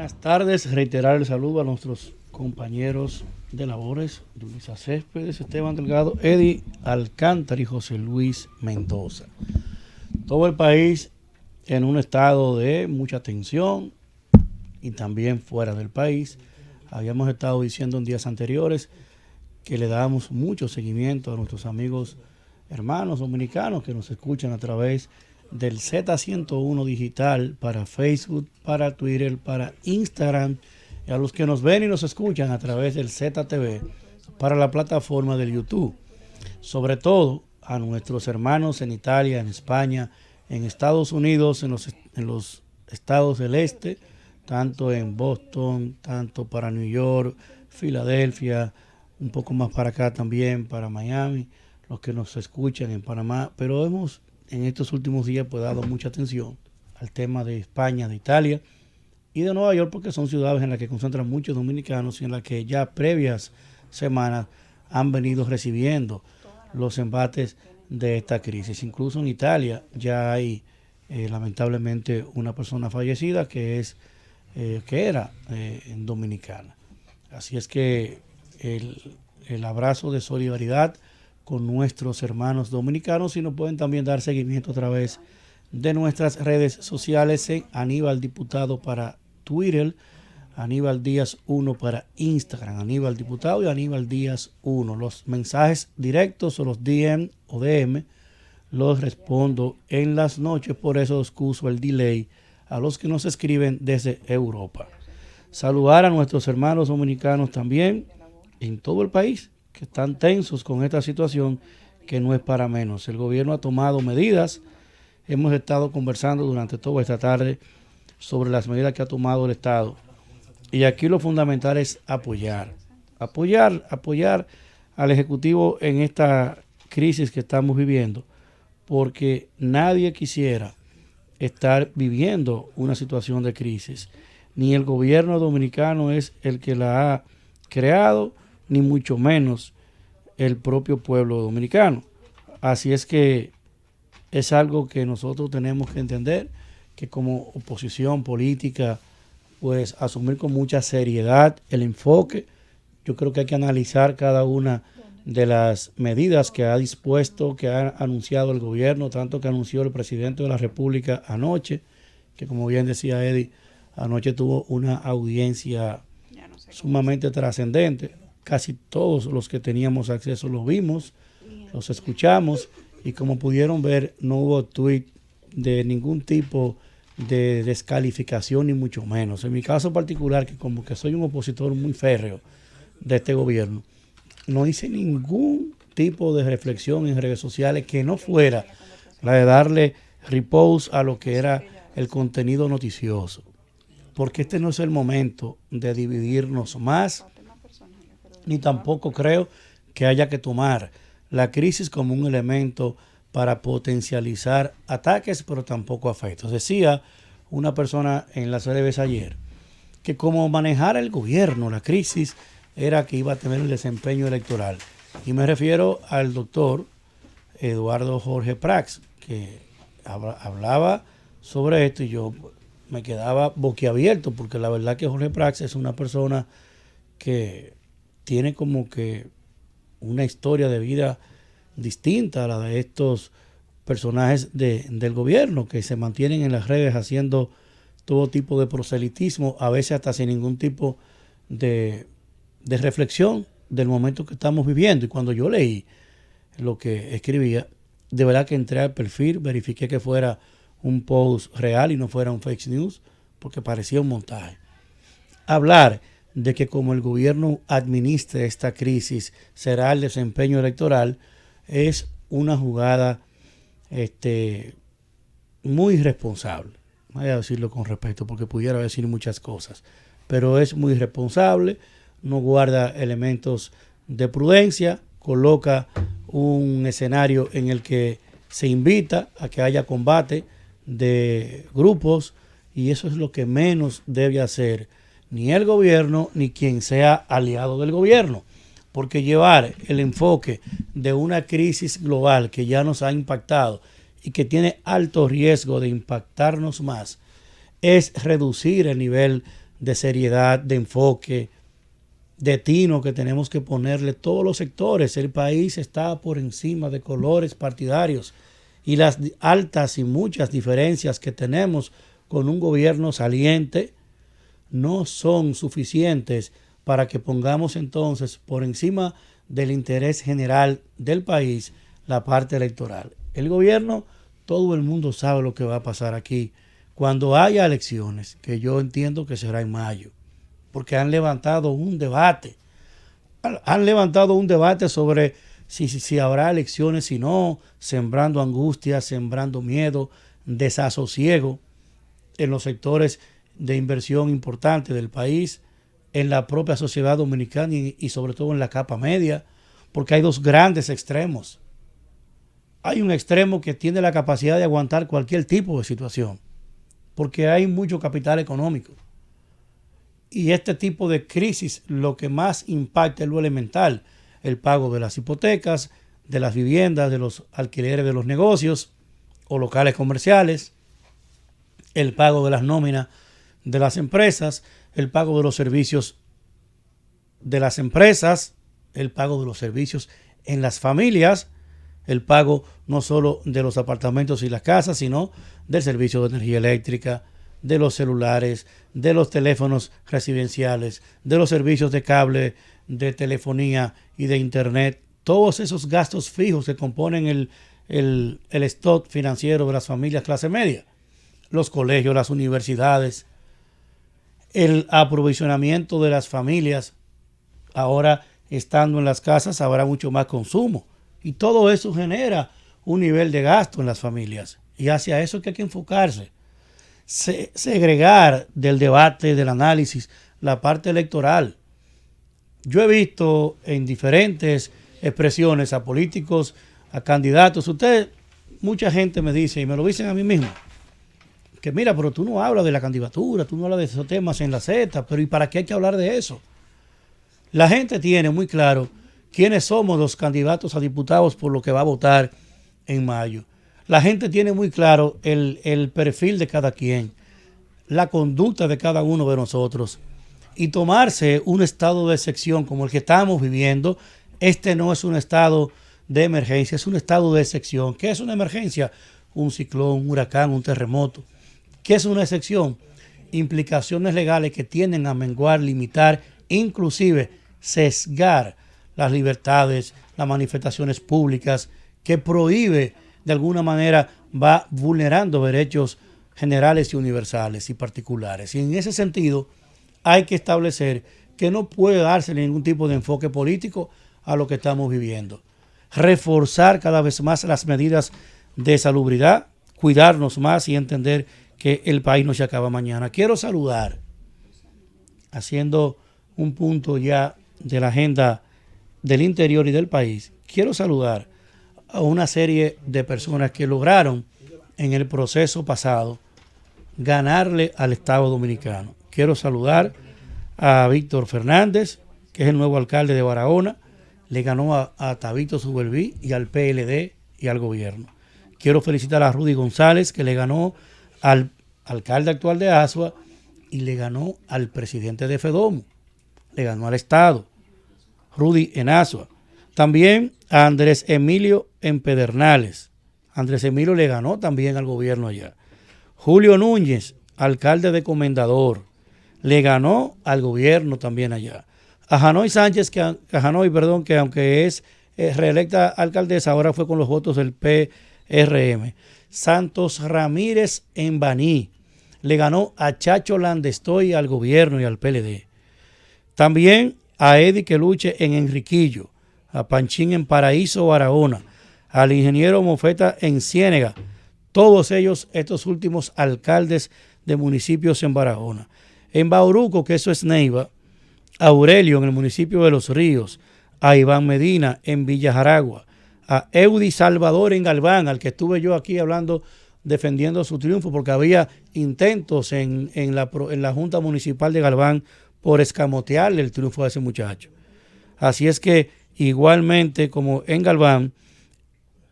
Buenas tardes, reiterar el saludo a nuestros compañeros de labores, Luisa Céspedes, Esteban Delgado, Eddie Alcántara y José Luis Mendoza. Todo el país en un estado de mucha tensión y también fuera del país. Habíamos estado diciendo en días anteriores que le damos mucho seguimiento a nuestros amigos hermanos dominicanos que nos escuchan a través del Z101 Digital para Facebook, para Twitter, para Instagram, y a los que nos ven y nos escuchan a través del ZTV para la plataforma del YouTube. Sobre todo a nuestros hermanos en Italia, en España, en Estados Unidos, en los estados del este, tanto en Boston, tanto para New York, Filadelfia, un poco más para acá también, para Miami, los que nos escuchan en Panamá, pero hemos en estos últimos días pues dado mucha atención al tema de España, de Italia y de Nueva York, porque son ciudades en las que concentran muchos dominicanos y en las que ya previas semanas han venido recibiendo los embates de esta crisis. Incluso en Italia ya hay lamentablemente una persona fallecida que era dominicana. Así es que el abrazo de solidaridad con nuestros hermanos dominicanos, y nos pueden también dar seguimiento a través de nuestras redes sociales en Aníbal Diputado para Twitter, Aníbal Díaz 1 para Instagram, Aníbal Diputado y Aníbal Díaz 1. Los mensajes directos o los DM o DM los respondo en las noches, por eso excuso el delay a los que nos escriben desde Europa. Saludar a nuestros hermanos dominicanos también en todo el país, que están tensos con esta situación que no es para menos. El gobierno ha tomado medidas. Hemos estado conversando durante toda esta tarde sobre las medidas que ha tomado el Estado. Y aquí lo fundamental es apoyar al Ejecutivo en esta crisis que estamos viviendo, porque nadie quisiera estar viviendo una situación de crisis. Ni el gobierno dominicano es el que la ha creado, ni mucho menos el propio pueblo dominicano. Así es que es algo que nosotros tenemos que entender, que como oposición política, pues asumir con mucha seriedad el enfoque. Yo creo que hay que analizar cada una de las medidas que ha dispuesto, que ha anunciado el gobierno, tanto que anunció el presidente de la República anoche, que como bien decía Eddie, anoche tuvo una audiencia sumamente trascendente. Casi todos los que teníamos acceso los vimos, los escuchamos, y como pudieron ver, no hubo tweet de ningún tipo de descalificación, ni mucho menos. En mi caso particular, que como que soy un opositor muy férreo de este gobierno, no hice ningún tipo de reflexión en redes sociales que no fuera la de darle repost a lo que era el contenido noticioso, porque este no es el momento de dividirnos más, ni tampoco creo que haya que tomar la crisis como un elemento para potencializar ataques, pero tampoco afectos. Decía una persona en las redes ayer que como manejar el gobierno la crisis era que iba a tener el desempeño electoral. Y me refiero al doctor Eduardo Jorge Prats, que hablaba sobre esto, y yo me quedaba boquiabierto, porque la verdad que Jorge Prats es una persona que tiene como que una historia de vida distinta a la de estos personajes del gobierno, que se mantienen en las redes haciendo todo tipo de proselitismo, a veces hasta sin ningún tipo de reflexión del momento que estamos viviendo. Y cuando yo leí lo que escribía, de verdad que entré al perfil, verifiqué que fuera un post real y no fuera un fake news, porque parecía un montaje. Hablar de que como el gobierno administre esta crisis será el desempeño electoral es una jugada muy irresponsable. Voy a decirlo con respeto, porque pudiera decir muchas cosas, pero es muy irresponsable, no guarda elementos de prudencia, coloca un escenario en el que se invita a que haya combate de grupos, y eso es lo que menos debe hacer ni el gobierno ni quien sea aliado del gobierno, porque llevar el enfoque de una crisis global que ya nos ha impactado y que tiene alto riesgo de impactarnos más es reducir el nivel de seriedad, de enfoque, de tino que tenemos que ponerle todos los sectores. El país está por encima de colores partidarios y las altas y muchas diferencias que tenemos con un gobierno saliente no son suficientes para que pongamos entonces por encima del interés general del país la parte electoral. El gobierno, todo el mundo sabe lo que va a pasar aquí cuando haya elecciones, que yo entiendo que será en mayo, porque han levantado un debate. Han levantado un debate sobre si habrá elecciones, si no, sembrando angustia, sembrando miedo, desasosiego en los sectores de inversión importante del país, en la propia sociedad dominicana y sobre todo en la capa media, porque hay dos grandes extremos. Hay un extremo que tiene la capacidad de aguantar cualquier tipo de situación, porque hay mucho capital económico. Y este tipo de crisis lo que más impacta es lo elemental, el pago de las hipotecas, de las viviendas, de los alquileres de los negocios o locales comerciales, el pago de las nóminas de las empresas, el pago de los servicios de las empresas, el pago de los servicios en las familias, el pago no solo de los apartamentos y las casas, sino del servicio de energía eléctrica, de los celulares, de los teléfonos residenciales, de los servicios de cable, de telefonía y de internet. Todos esos gastos fijos que componen el stock financiero de las familias clase media, los colegios, las universidades, el aprovisionamiento de las familias. Ahora, estando en las casas, habrá mucho más consumo. Y todo eso genera un nivel de gasto en las familias. Y hacia eso que hay que enfocarse. Segregar del debate, del análisis, la parte electoral. Yo he visto en diferentes expresiones a políticos, a candidatos. Mucha gente me dice, y me lo dicen a mí mismo, que mira, pero tú no hablas de la candidatura, tú no hablas de esos temas en la Z, pero ¿y para qué hay que hablar de eso? La gente tiene muy claro quiénes somos los candidatos a diputados por lo que va a votar en mayo. La gente tiene muy claro el perfil de cada quien, la conducta de cada uno de nosotros. Y tomarse un estado de excepción como el que estamos viviendo, este no es un estado de emergencia, es un estado de excepción. ¿Qué es una emergencia? Un ciclón, un huracán, un terremoto. ¿Qué es una excepción? Implicaciones legales que tienden a menguar, limitar, inclusive sesgar las libertades, las manifestaciones públicas, que prohíbe, de alguna manera, va vulnerando derechos generales y universales y particulares. Y en ese sentido, hay que establecer que no puede darse ningún tipo de enfoque político a lo que estamos viviendo. Reforzar cada vez más las medidas de salubridad, cuidarnos más y entender que el país no se acaba mañana. Quiero saludar, haciendo un punto ya de la agenda del interior y del país, quiero saludar a una serie de personas que lograron en el proceso pasado ganarle al Estado Dominicano. Quiero saludar a Víctor Fernández, que es el nuevo alcalde de Barahona, le ganó a Tabito Suberví y al PLD y al gobierno. Quiero felicitar a Rudy González, que le ganó al alcalde actual de Asua y le ganó al presidente de FEDOMO, le ganó al Estado, Rudy en Asua. También a Andrés Emilio en Pedernales. Andrés Emilio le ganó también al gobierno allá. Julio Núñez, alcalde de Comendador, le ganó al gobierno también allá. A Janoy Sánchez, que aunque es reelecta alcaldesa, ahora fue con los votos del PRM. Santos Ramírez en Baní, le ganó a Chacho Landestoy al gobierno y al PLD. También a Eddie Queluche en Enriquillo, a Panchín en Paraíso, Barahona, al ingeniero Mofeta en Ciénega, todos ellos, estos últimos alcaldes de municipios en Barahona. En Bauruco, que eso es Neiva, a Aurelio en el municipio de Los Ríos, a Iván Medina en Villa Jaragua, a Eudi Salvador en Galván, al que estuve yo aquí hablando, defendiendo su triunfo, porque había intentos en la Junta Municipal de Galván por escamotearle el triunfo a ese muchacho. Así es que igualmente como en Galván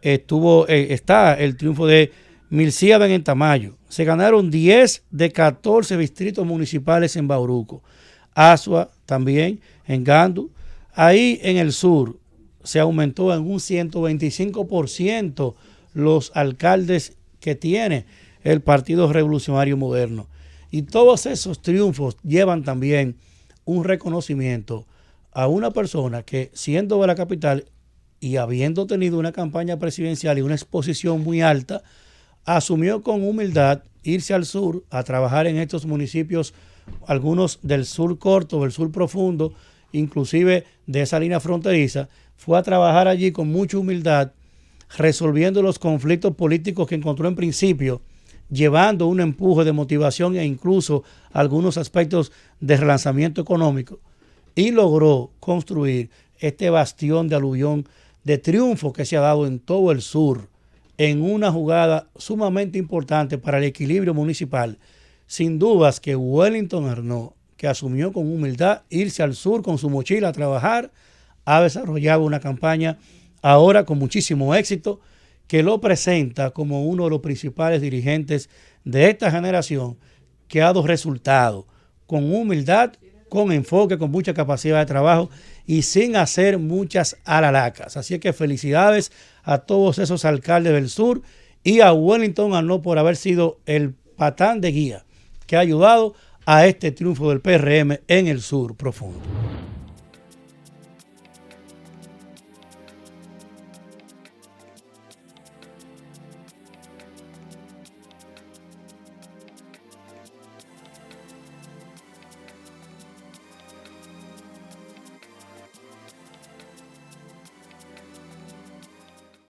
está el triunfo de Milcíades en Tamayo. Se ganaron 10 de 14 distritos municipales en Bauruco. Asua también, en Gandu. Ahí en el sur se aumentó en un 125% los alcaldes que tiene el Partido Revolucionario Moderno. Y todos esos triunfos llevan también un reconocimiento a una persona que, siendo de la capital y habiendo tenido una campaña presidencial y una exposición muy alta, asumió con humildad irse al sur a trabajar en estos municipios, algunos del sur corto, del sur profundo, inclusive de esa línea fronteriza. Fue a trabajar allí con mucha humildad, resolviendo los conflictos políticos que encontró en principio, llevando un empuje de motivación e incluso algunos aspectos de relanzamiento económico, y logró construir este bastión de aluvión de triunfo que se ha dado en todo el sur, en una jugada sumamente importante para el equilibrio municipal. Sin dudas que Wellington Arnaud, que asumió con humildad irse al sur con su mochila a trabajar, ha desarrollado una campaña ahora con muchísimo éxito, que lo presenta como uno de los principales dirigentes de esta generación, que ha dado resultados con humildad, con enfoque, con mucha capacidad de trabajo y sin hacer muchas alalacas. Así que felicidades a todos esos alcaldes del sur y a Wellington Arnaud por haber sido el patán de guía que ha ayudado a este triunfo del PRM en el sur profundo.